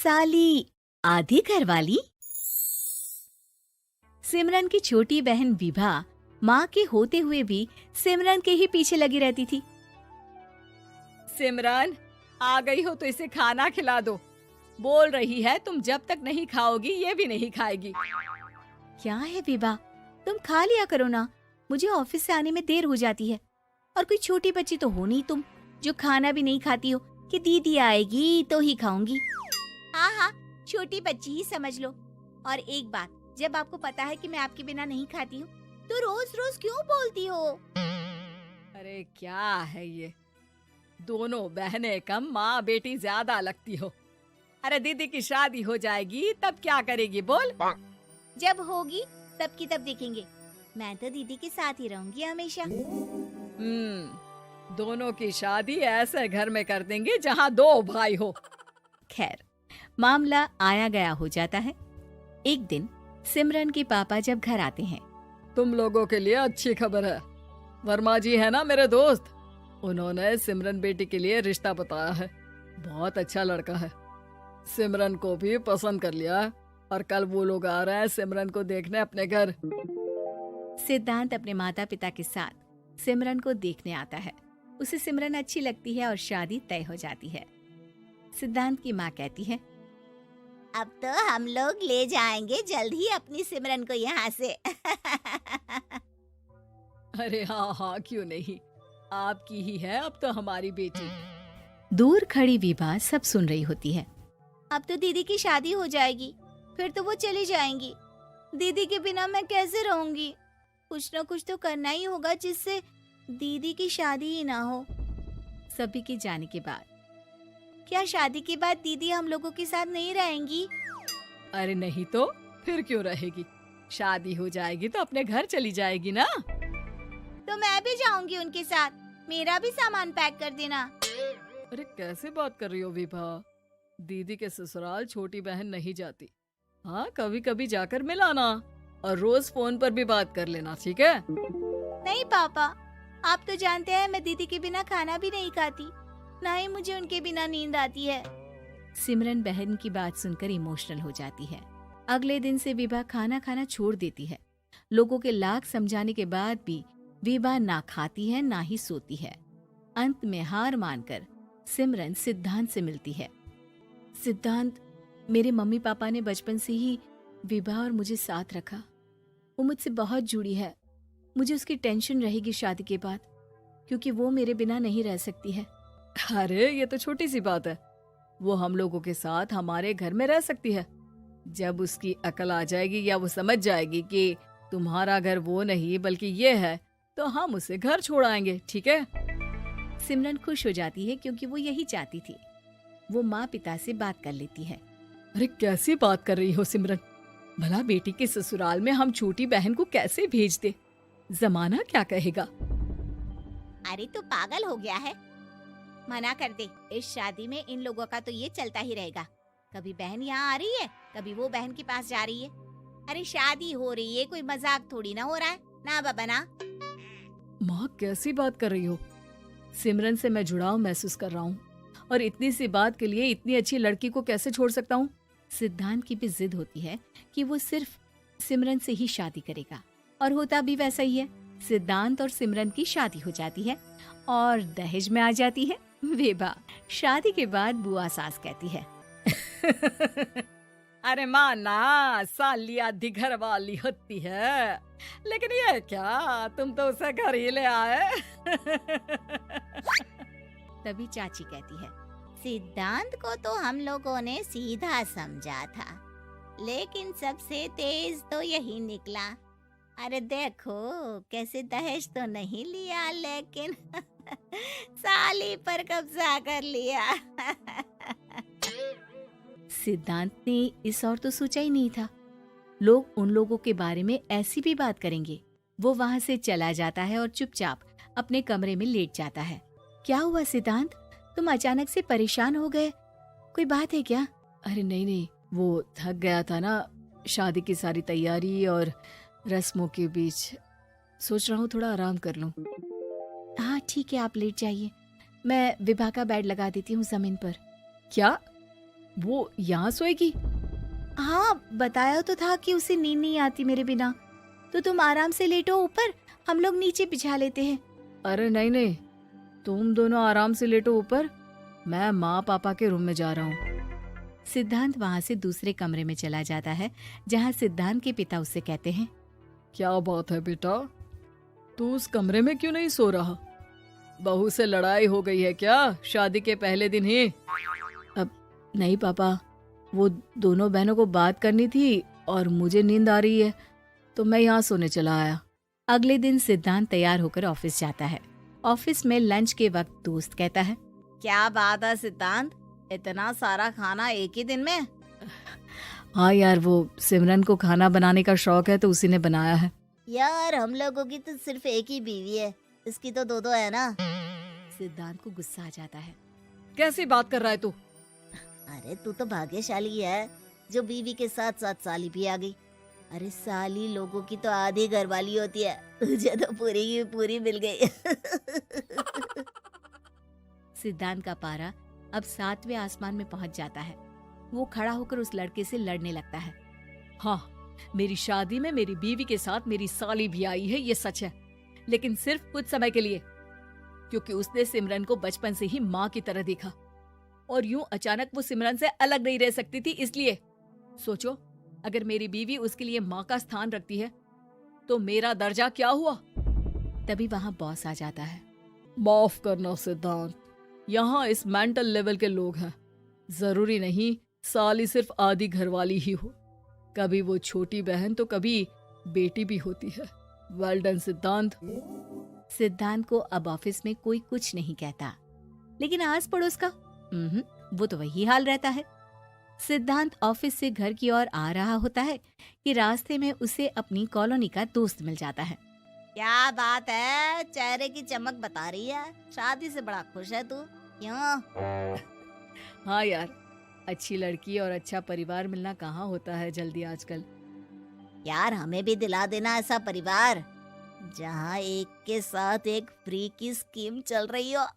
साली आधी घरवाली। सिमरन की छोटी बहन विभा माँ के होते हुए भी सिमरन के ही पीछे लगी रहती थी। सिमरन, आ गई हो तो इसे खाना खिला दो। बोल रही है तुम जब तक नहीं खाओगी ये भी नहीं खाएगी। क्या है विभा, तुम खा लिया करो ना, मुझे ऑफिस से आने में देर हो जाती है। और कोई छोटी बच्ची तो हो नहीं तुम जो खाना भी नहीं खाती हो कि दीदी आएगी तो ही खाऊंगी। हाँ हाँ, छोटी बच्ची ही समझ लो। और एक बात, जब आपको पता है कि मैं आपके बिना नहीं खाती हूँ तो रोज रोज क्यों बोलती हो? अरे क्या है ये, दोनों बहनें कम माँ बेटी ज्यादा लगती हो। अरे दीदी की शादी हो जाएगी तब क्या करेगी बोल? जब होगी तब की तब देखेंगे। मैं तो दीदी के साथ ही रहूंगी हमेशा। दोनों की शादी ऐसे घर में कर देंगे जहाँ दो भाई हो। खैर, मामला आया गया हो जाता है। एक दिन सिमरन के पापा जब घर आते हैं, तुम लोगों के लिए अच्छी खबर है। वर्मा जी है ना मेरे दोस्त, उन्होंने सिमरन बेटी के लिए रिश्ता बताया है। बहुत अच्छा लड़का है, सिमरन को भी पसंद कर लिया है और कल वो लोग आ रहे हैं सिमरन को देखने अपने घर। सिद्धांत अपने माता पिता के साथ सिमरन को देखने आता है। उसे सिमरन अच्छी लगती है और शादी तय हो जाती है। सिद्धांत की माँ कहती है, अब तो हम लोग ले जाएंगे जल्द ही अपनी सिमरन को यहाँ से। अरे हाँ हाँ, क्यों नहीं, आपकी ही है अब तो हमारी बेटी। दूर खड़ी विभा सब सुन रही होती है। अब तो दीदी की शादी हो जाएगी, फिर तो वो चली जाएंगी। दीदी के बिना मैं कैसे रहूंगी? कुछ न कुछ तो करना ही होगा जिससे दीदी की शादी ही ना हो। सभी के जाने के बाद क्या शादी के बाद दीदी हम लोगों के साथ नहीं रहेंगी? अरे नहीं तो फिर क्यों रहेगी, शादी हो जाएगी तो अपने घर चली जाएगी ना। तो मैं भी जाऊंगी उनके साथ, मेरा भी सामान पैक कर देना। अरे कैसे बात कर रही हो विभा, दीदी के ससुराल छोटी बहन नहीं जाती। हाँ, कभी कभी जाकर मिलाना और रोज फोन पर भी बात कर लेना, ठीक है? नहीं पापा, आप तो जानते हैं मैं दीदी के बिना खाना भी नहीं खाती, ना ही मुझे उनके बिना नींद आती है। सिमरन बहन की बात सुनकर इमोशनल हो जाती है। अगले दिन से विभा खाना खाना छोड़ देती है। लोगों के लाख समझाने के बाद भी विभा ना खाती है ना ही सोती है। अंत में हार मानकर सिमरन सिद्धांत से मिलती है। सिद्धांत, मेरे मम्मी पापा ने बचपन से ही विभा और मुझे साथ रखा। वो मुझसे बहुत जुड़ी है। मुझे उसकी टेंशन रहेगी शादी के बाद, क्योंकि वो मेरे बिना नहीं रह सकती है। अरे ये तो छोटी सी बात है, वो हम लोगों के साथ हमारे घर में रह सकती है। जब उसकी अकल आ जाएगी या वो समझ जाएगी कि तुम्हारा घर वो नहीं बल्कि ये है, तो हम उसे घर छोड़ आएंगे, ठीक है? सिमरन खुश हो जाती है क्योंकि वो यही चाहती थी। वो माँ पिता से बात कर लेती है। अरे कैसी बात कर रही हो सिमरन, भला बेटी के ससुराल में हम छोटी बहन को कैसे भेज दे? जमाना क्या कहेगा? अरे तू पागल हो गया है, मना कर दे। इस शादी में इन लोगों का तो ये चलता ही रहेगा। कभी बहन यहाँ आ रही है, कभी वो बहन के पास जा रही है। अरे शादी हो रही है, कोई मजाक थोड़ी ना हो रहा है ना बाबा ना। माँ कैसी बात कर रही हो? सिमरन से मैं जुड़ाव महसूस कर रहा हूँ और इतनी सी बात के लिए इतनी अच्छी लड़की को कैसे छोड़ सकता हूँ? सिद्धांत की भी जिद होती है कि वो सिर्फ सिमरन से ही शादी करेगा, और होता भी वैसा ही है। सिद्धांत और सिमरन की शादी हो जाती है और दहेज में आ जाती है विभा। शादी के बाद बुआ सास कहती है, अरे माँ ना, साली आधी घर वाली होती है, लेकिन ये क्या, तुम तो उसे घर ही ले आए। तभी चाची कहती है, सिद्धांत को तो हम लोगों ने सीधा समझा था, लेकिन सबसे तेज तो यही निकला। अरे देखो कैसे दहेज तो नहीं लिया, लेकिन साली पर कब्जा कर लिया। सिद्धांत ने इस और तो सोचा ही नहीं था, लोग उन लोगों के बारे में ऐसी भी बात करेंगे। वो वहाँ से चला जाता है और चुपचाप अपने कमरे में लेट जाता है। क्या हुआ सिद्धांत, तुम अचानक से परेशान हो गए, कोई बात है क्या? अरे नहीं नहीं, वो थक गया था ना, शादी की सारी तैयारी और रस्मों के बीच, सोच रहा हूँ थोड़ा आराम कर लूं। हाँ ठीक है, आप लेट जाइए, मैं विभा का बेड लगा देती हूँ जमीन पर। क्या? वो यहाँ सोएगी? हाँ, बताया तो था कि उसे नींद नहीं आती मेरे बिना। तो तुम आराम से लेटो ऊपर, हम लोग नीचे बिछा लेते हैं। अरे नहीं नहीं, तुम दोनों आराम से लेटो ऊपर, मैं माँ पापा के रूम में जा रहा हूँ। सिद्धांत वहाँ से दूसरे कमरे में चला जाता है जहाँ सिद्धांत के पिता उससे कहते हैं, क्या बात है बेटा, तू उस कमरे में क्यों नहीं सो रहा? बहू से लड़ाई हो गई है क्या शादी के पहले दिन ही? अब नहीं पापा, वो दोनों बहनों को बात करनी थी और मुझे नींद आ रही है तो मैं यहाँ सोने चला आया। अगले दिन सिद्धांत तैयार होकर ऑफिस जाता है। ऑफिस में लंच के वक्त दोस्त कहता है, क्या बात है सिद्धांत, इतना सारा खाना एक ही दिन में? हाँ यार, वो सिमरन को खाना बनाने का शौक है तो उसी ने बनाया है। यार हम लोगों की तो सिर्फ एक ही बीवी है, इसकी तो दो है ना। सिद्धांत को गुस्सा आ जाता है। कैसी बात कर रहा है तू? अरे तू तो भाग्यशाली है जो बीवी के साथ साथ साली भी आ गई। अरे साली लोगों की तो आधी घरवाली होती है, तुझे तो पूरी की पूरी मिल गई। सिद्धांत का पारा अब 7वें आसमान में पहुंच जाता है। वो खड़ा होकर उस लड़के से लड़ने लगता है। हाँ, मेरी शादी में मेरी बीवी के साथ मेरी साली भी आई है, ये सच है, लेकिन सिर्फ कुछ समय के लिए, क्योंकि उसने सिमरन को बचपन से ही माँ की तरह देखा और यूं अचानक वो सिमरन से अलग नहीं रह सकती थी। इसलिए सोचो, अगर मेरी बीवी उसके लिए माँ का स्थान रखती है तो मेरा दर्जा क्या हुआ? तभी वहाँ बॉस आ जाता है। माफ करना सिद्धांत, यहाँ इस मेंटल लेवल के लोग हैं, जरूरी नहीं साली सिर्फ आधी घरवाली ही हो, कभी वो छोटी बहन तो कभी बेटी भी होती है। वेल डन सिद्धांत। सिद्धांत को अब ऑफिस में कोई कुछ नहीं कहता, लेकिन आस पड़ोस का वो तो वही हाल रहता है। सिद्धांत ऑफिस से घर की ओर आ रहा होता है कि रास्ते में उसे अपनी कॉलोनी का दोस्त मिल जाता है। क्या बात है, चेहरे की चमक बता रही है, शादी से बड़ा खुश है तू, क्यों? हाँ यार, अच्छी लड़की और अच्छा परिवार मिलना कहाँ होता है जल्दी आजकल। यार हमें भी दिला देना ऐसा परिवार जहाँ एक के साथ एक फ्री की स्कीम चल रही हो।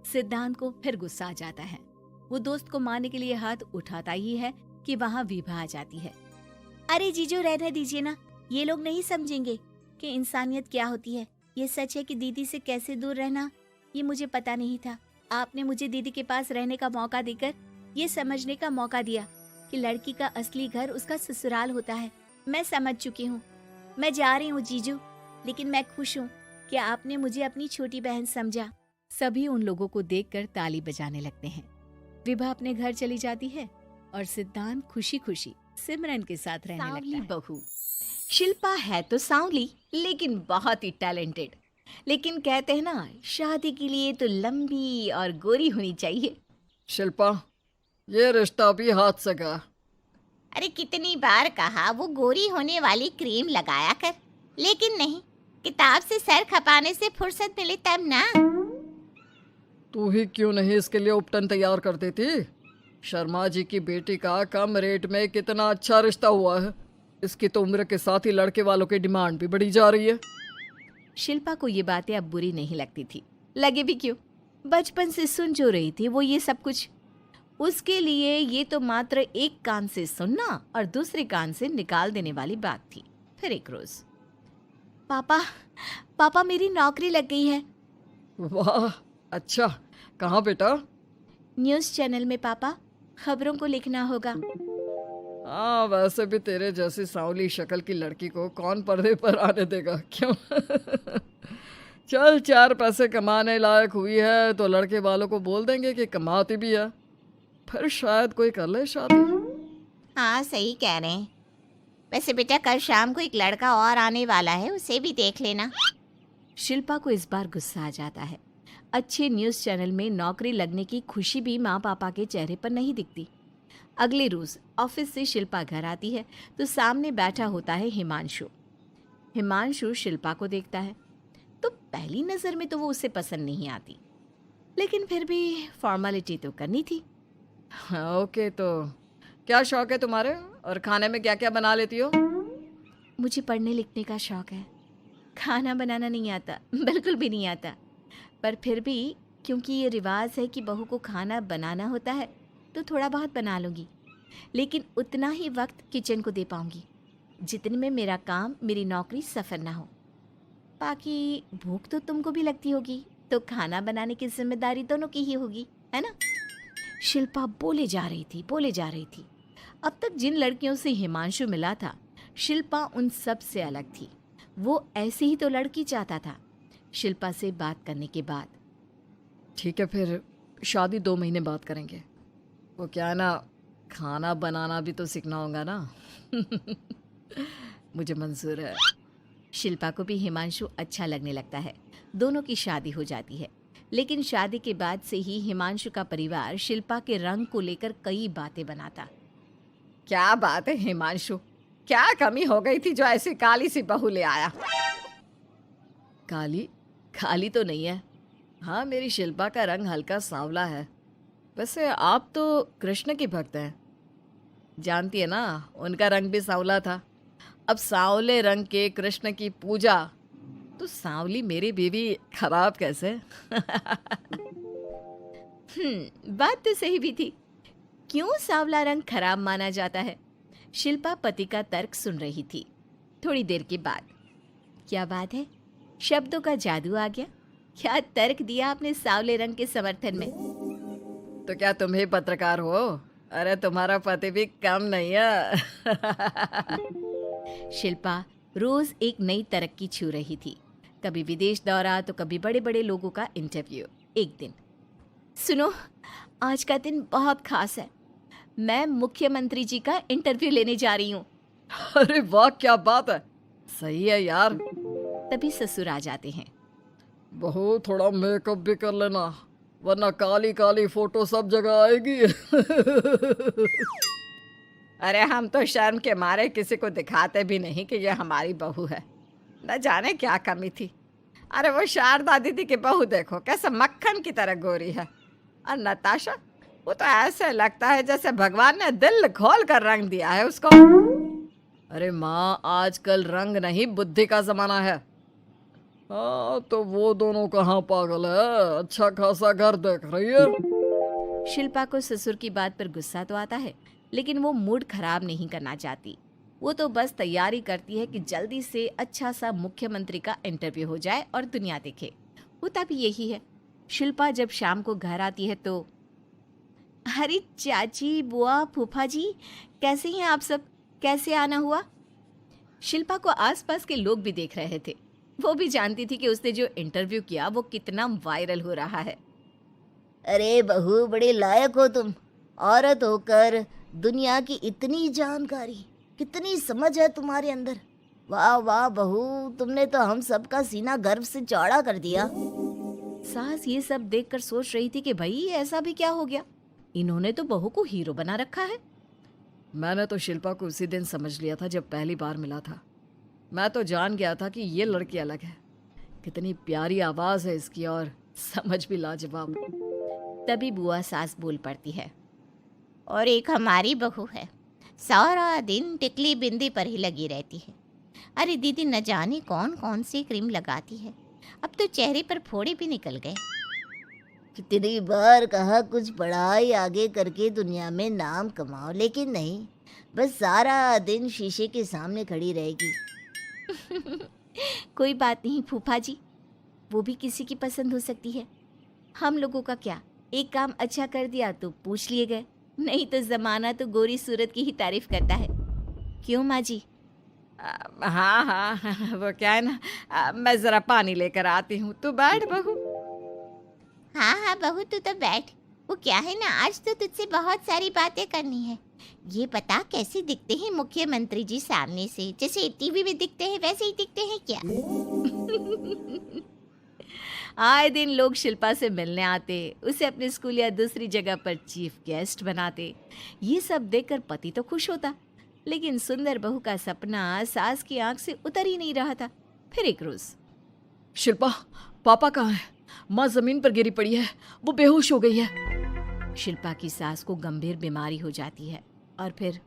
सिद्धांत को फिर गुस्सा आ जाता है। वो दोस्त को मारने के लिए हाथ उठाता ही है कि वहाँ विभा आ जाती है। अरे जीजू, रहने दीजिए ना, ये लोग नहीं समझेंगे कि इंसानियत क्या होती है। ये सच है कि दीदी से कैसे दूर रहना ये मुझे पता नहीं था। आपने मुझे दीदी के पास रहने का मौका देकर ये समझने का मौका दिया कि लड़की का असली घर उसका ससुराल होता है। मैं समझ चुकी हूँ, मैं जा रही हूँ जीजू, लेकिन मैं खुश हूँ कि आपने मुझे अपनी छोटी बहन समझा। सभी उन लोगों को देखकर ताली बजाने लगते हैं। विभा अपने घर चली जाती है और सिद्धांत खुशी खुशी सिमरन के साथ रहने लगता है। बहू शिल्पा है तो सांवली, लेकिन बहुत ही टैलेंटेड। लेकिन कहते हैं ना, शादी के लिए तो लंबी और गोरी होनी चाहिए। शिल्पा, ये रिश्ता भी हाथ से गया। अरे कितनी बार कहा वो गोरी होने वाली क्रीम लगाया कर, लेकिन नहीं, किताब से सर खपाने से फुर्सत मिले तब ना। तू ही क्यों नहीं इसके लिए उपटन तैयार कर देती? शर्मा जी की बेटी का कम रेट में कितना अच्छा रिश्ता हुआ है, इसकी तो उम्र के साथ ही लड़के वालों की डिमांड भी बढ़ी जा रही है। शिल्पा को ये बातें अब बुरी नहीं लगती थी, लगे भी क्यों, बचपन से सुन जो रही थी वो ये सब कुछ। उसके लिए ये तो मात्र एक कान से सुनना और दूसरे कान से निकाल देने वाली बात थी। फिर एक रोज, पापा मेरी नौकरी लग गई है। वाह, अच्छा, कहाँ बेटा? न्यूज़ चैनल में पापा, खबरों को लिखना होगा। हाँ, वैसे भी तेरे जैसी सांवली शक्ल की लड़की को कौन पर्दे पर आने देगा, क्यों? चल, 4 पैसे कमाने लायक हुई है तो लड़के वालों को बोल देंगे कि कमाती भी है, फिर शायद कोई कर ले शादी। हाँ सही कह रहे हैं। वैसे बेटा, कल शाम को एक लड़का और आने वाला है, उसे भी देख लेना। शिल्पा को इस बार गुस्सा आ जाता है। अच्छे न्यूज़ चैनल में नौकरी लगने की खुशी भी माँ पापा के चेहरे पर नहीं दिखती। अगले रोज ऑफिस से शिल्पा घर आती है तो सामने बैठा होता है हिमांशु। हिमांशु शिल्पा को देखता है तो पहली नजर में तो वो उसे पसंद नहीं आती, लेकिन फिर भी फॉर्मेलिटी तो करनी थी। ओके, तो क्या शौक है तुम्हारे और खाने में क्या क्या बना लेती हो? मुझे पढ़ने लिखने का शौक है, खाना बनाना नहीं आता, बिल्कुल भी नहीं आता, पर फिर भी क्योंकि ये रिवाज है कि बहू को खाना बनाना होता है तो थोड़ा बहुत बना लूँगी, लेकिन उतना ही वक्त किचन को दे पाऊँगी जितने में मेरा काम, मेरी नौकरी सफ़र ना हो। बाकी भूख तो तुमको भी लगती होगी, तो खाना बनाने की जिम्मेदारी दोनों की ही होगी, है ना? शिल्पा बोले जा रही थी। अब तक जिन लड़कियों से हिमांशु मिला था, शिल्पा उन सब से अलग थी। वो ऐसी ही तो लड़की चाहता था। शिल्पा से बात करने के बाद, ठीक है, फिर शादी 2 महीने बाद करेंगे। वो क्या है ना, खाना बनाना भी तो सीखना होगा ना। मुझे मंजूर है। शिल्पा को भी हिमांशु अच्छा लगने लगता है। दोनों की शादी हो जाती है, लेकिन शादी के बाद से ही हिमांशु का परिवार शिल्पा के रंग को लेकर कई बातें बनाता। क्या बात है हिमांशु, क्या कमी हो गई थी जो ऐसी काली सी बहू ले आया? काली तो नहीं है। हाँ, मेरी शिल्पा का रंग हल्का सांवला है। वैसे आप तो कृष्ण की भक्त हैं, जानती है ना, उनका रंग भी सांवला था। अब सांवले रंग के कृष्ण की पूजा, तो सांवली मेरी बीवी खराब कैसे? बात तो सही भी थी। क्यों सांवला रंग खराब माना जाता है? शिल्पा पति का तर्क सुन रही थी। थोड़ी देर के बाद, क्या बात है, शब्दों का जादू आ गया। क्या तर्क दिया आपने सांवले रंग के समर्थन में? तो क्या तुम ही पत्रकार हो? अरे तुम्हारा पति भी कम नहीं है। शिल्पा रोज एक नई तरक्की छू रही थी। कभी विदेश दौरा तो कभी बड़े बड़े लोगों का इंटरव्यू। एक दिन, सुनो, आज का दिन बहुत खास है। मैं मुख्यमंत्री जी का इंटरव्यू लेने जा रही हूँ। अरे वाह, क्या बात है, सही है यार। तभी ससुर आ जाते हैं। बहू, थोड़ा मेकअप भी कर लेना, वरना काली काली फोटो सब जगह आएगी। अरे हम तो शर्म के मारे किसी को दिखाते भी नहीं कि ये हमारी बहू है। न जाने क्या कमी थी। अरे वो शारदा दीदी की बहू देखो, कैसे मक्खन की तरह गोरी है। और नताशा, वो तो ऐसे लगता है जैसे भगवान ने दिल खोल कर रंग दिया है उसको। अरे माँ, आजकल रंग नहीं बुद्धि का जमाना है। हाँ, तो वो दोनों कहाँ पागल है, अच्छा खासा घर देख रही है। शिल्पा को ससुर की बात पर गुस्सा तो आता है, लेकिन वो मूड खराब नहीं करना चाहती। वो तो बस तैयारी करती है कि जल्दी से अच्छा सा मुख्यमंत्री का इंटरव्यू हो जाए और दुनिया देखे। होता भी यही है। शिल्पा जब शाम को घर आती है तो, अरे चाची, बुआ, फूफा जी, कैसे हैं आप सब? कैसे आना हुआ? शिल्पा को आसपास के लोग भी देख रहे थे। वो भी जानती थी कि उसने जो इंटरव्यू किया वो कितना वायरल हो रहा है। अरे बहू, बड़े लायक हो तुम। औरत होकर दुनिया की इतनी जानकारी, कितनी समझ है तुम्हारे अंदर। वाह वाह बहू, तुमने तो हम सबका सीना गर्व से चौड़ा कर दिया। सास ये सब देखकर सोच रही थी कि भाई ऐसा भी क्या हो गया, इन्होंने तो बहू को हीरो बना रखा है। मैंने तो शिल्पा को उसी दिन समझ लिया था जब पहली बार मिला था। मैं तो जान गया था कि ये लड़की अलग है। कितनी प्यारी आवाज है इसकी और समझ भी लाजवाब। तभी बुआ सास बोल पड़ती है। और एक हमारी बहू है, सारा दिन टिकली बिंदी पर ही लगी रहती है। अरे दीदी, न जाने कौन कौन सी क्रीम लगाती है, अब तो चेहरे पर फोड़े भी निकल गए। कितनी बार कहा कुछ पढ़ाई आगे करके दुनिया में नाम कमाओ, लेकिन नहीं, बस सारा दिन शीशे के सामने खड़ी रहेगी। कोई बात नहीं फूफा जी, वो भी किसी की पसंद हो सकती है। हम लोगों का क्या, एक काम अच्छा कर दिया तो पूछ लिए गए, नहीं तो जमाना तो गोरी सूरत की ही तारीफ करता है। क्यों माँ जी? हाँ हाँ, वो क्या है ना, मैं जरा पानी लेकर आती हूँ, तू बैठ बहू। हाँ हाँ बहू, तू तो बैठ। वो क्या है ना, आज तो तुझसे बहुत सारी बातें करनी है। ये बता, कैसे दिखते हैं मुख्यमंत्री जी सामने से? जैसे टीवी में दिखते हैं वैसे ही दिखते हैं क्या? आए दिन लोग शिल्पा से मिलने आते, उसे अपने स्कूल या दूसरी जगह पर चीफ गेस्ट बनाते। ये सब देखकर पति तो खुश होता, लेकिन सुंदर बहू का सपना सास की आंख से उतर ही नहीं रहा था। फिर एक रोज, शिल्पा, पापा कहाँ है? माँ जमीन पर गिरी पड़ी है, वो बेहोश हो गई है। शिल्पा की सास को गंभीर बीमारी हो जाती है और फिर,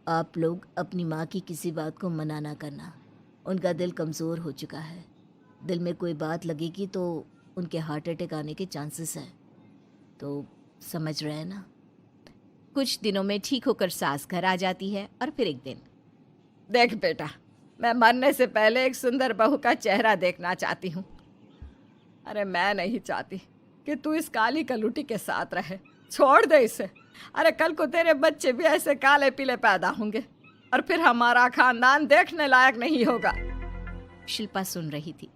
आप लोग अपनी माँ की किसी बात को मना ना करना। उनका दिल कमज़ोर हो चुका है। दिल में कोई बात लगेगी तो उनके हार्ट अटैक आने के चांसेस हैं। तो समझ रहे हैं ना। कुछ दिनों में ठीक होकर सास घर आ जाती है और फिर एक दिन, देख बेटा, मैं मरने से पहले एक सुंदर बहू का चेहरा देखना चाहती हूँ। अरे मैं नहीं चाहती कि तू इस काली कलूटी के साथ रहे, छोड़ दे इसे। अरे कल को तेरे बच्चे भी ऐसे काले पीले पैदा होंगे और फिर हमारा खानदान देखने लायक नहीं होगा। शिल्पा सुन रही थी।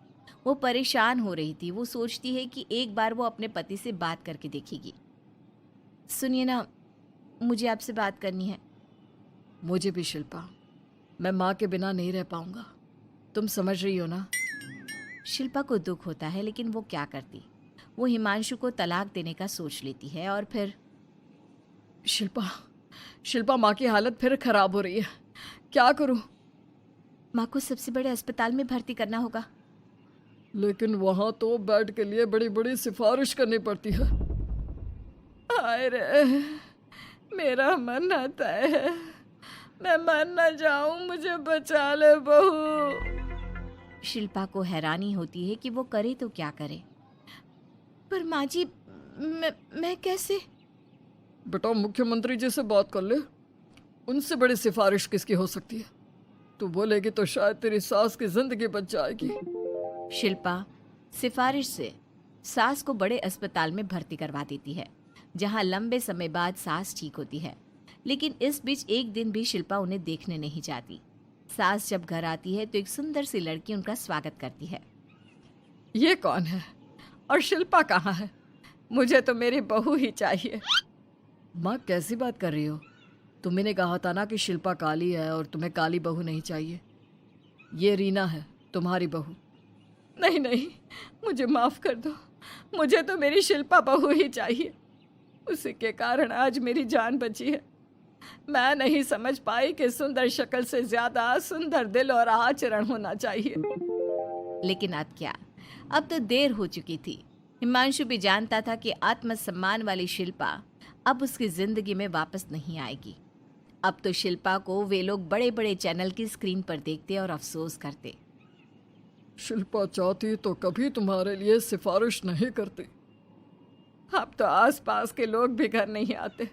वो परेशान हो रही थी। वो सोचती है कि एक बार वो अपने पति से बात करके देखेगी। सुनिए ना, मुझे आपसे बात करनी है। मुझे भी शिल्पा, मैं माँ के बिना नहीं रह पाऊंगा, तुम समझ रही हो ना। शिल्पा को दुख होता है, लेकिन वो क्या करती। वो हिमांशु को तलाक देने का सोच लेती है और फिर शिल्पा माँ की हालत फिर खराब हो रही है, क्या करूं। माँ को सबसे बड़े अस्पताल में भर्ती करना होगा। लेकिन वहां तो बेड के लिए बड़ी बड़ी सिफारिश करनी पड़ती है। हाय रे, मेरा मरना तय है, मैं मर न जाऊं, मुझे बचा ले बहू। शिल्पा को हैरानी होती है कि वो करे तो क्या करे। पर माँ जी, मैं कैसे? बेटा, मुख्यमंत्री जी से बात कर ले, उनसे बड़ी सिफारिश किसकी हो सकती है। तू बोलेगी तो शायद तेरी सास की जिंदगी बच जाएगी। शिल्पा सिफारिश से सास को बड़े अस्पताल में भर्ती करवा देती है, जहां लंबे समय बाद सास ठीक होती है। लेकिन इस बीच एक दिन भी शिल्पा उन्हें देखने नहीं जाती। सास जब घर आती है तो एक सुंदर सी लड़की उनका स्वागत करती है। ये कौन है और शिल्पा कहाँ है? मुझे तो मेरी बहू ही चाहिए। माँ, कैसी बात कर रही हो? तुम्ही ने कहा था ना कि शिल्पा काली है और तुम्हें काली बहू नहीं चाहिए। ये रीना है, तुम्हारी बहू। नहीं नहीं, मुझे माफ कर दो, मुझे तो मेरी शिल्पा बहू ही चाहिए। उसी के कारण आज मेरी जान बची है। मैं नहीं समझ पाई कि सुंदर शक्ल से ज्यादा सुंदर दिल और आचरण होना चाहिए। लेकिन अब क्या, अब तो देर हो चुकी थी। हिमांशु भी जानता था कि आत्मसम्मान वाली शिल्पा अब उसकी जिंदगी में वापस नहीं आएगी। अब तो शिल्पा को वे लोग बड़े बड़े चैनल की स्क्रीन पर देखते और अफसोस करते। शिल्पा चाहती तो कभी तुम्हारे लिए सिफारिश नहीं करती। अब तो आसपास के लोग भी घर नहीं आते।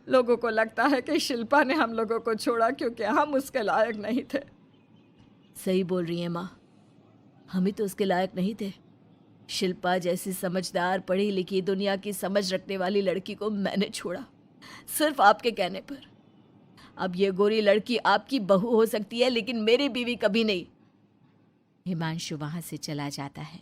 लोगों को लगता है कि शिल्पा ने हम लोगों को छोड़ा क्योंकि हम उसके लायक नहीं थे। सही बोल रही है माँ, हम ही तो उसके लायक नहीं थे। शिल्पा जैसी समझदार, पढ़ी लिखी, दुनिया की समझ रखने वाली लड़की को मैंने छोड़ा, सिर्फ आपके कहने पर। अब ये गोरी लड़की आपकी बहू हो सकती है, लेकिन मेरी बीवी कभी नहीं। हिमांशु वहां से चला जाता है।